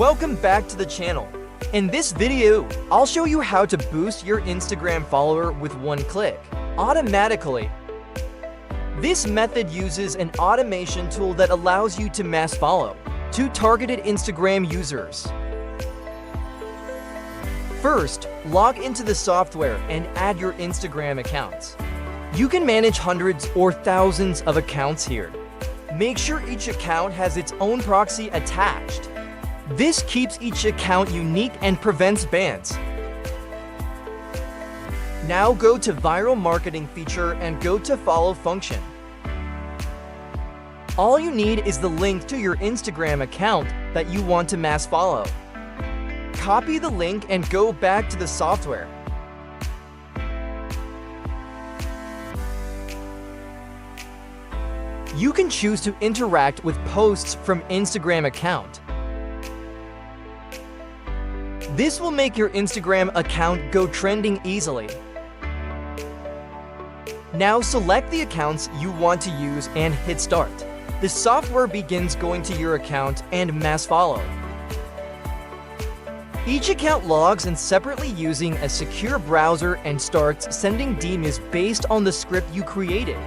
Welcome back to the channel. In this video, I'll show you how to boost your Instagram follower with one click, automatically. This method uses an automation tool that allows you to mass follow to targeted Instagram users. First, log into the software and add your Instagram accounts. You can manage hundreds or thousands of accounts here. Make sure each account has its own proxy attached. This keeps each account unique and prevents bans. Now go to Viral Marketing feature and go to Follow function. All you need is the link to your Instagram account that you want to mass follow. Copy the link and go back to the software. You can choose to interact with posts from Instagram account. This will make your Instagram account go trending easily. Now select the accounts you want to use and hit start. The software begins going to your account and mass follow. Each account logs in separately using a secure browser and starts sending DMs based on the script you created.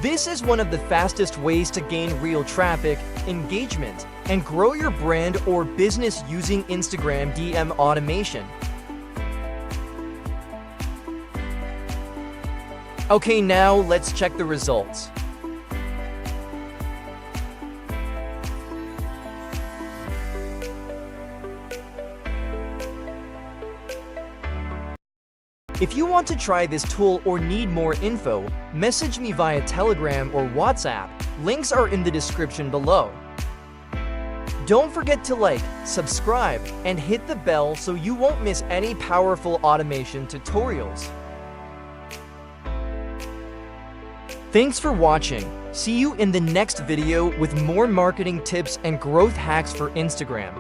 This is one of the fastest ways to gain real traffic, engagement, and grow your brand or business using Instagram DM automation. Okay, now let's check the results. If you want to try this tool or need more info, message me via Telegram or WhatsApp. Links are in the description below. Don't forget to like, subscribe, and hit the bell so you won't miss any powerful automation tutorials. Thanks for watching. See you in the next video with more marketing tips and growth hacks for Instagram.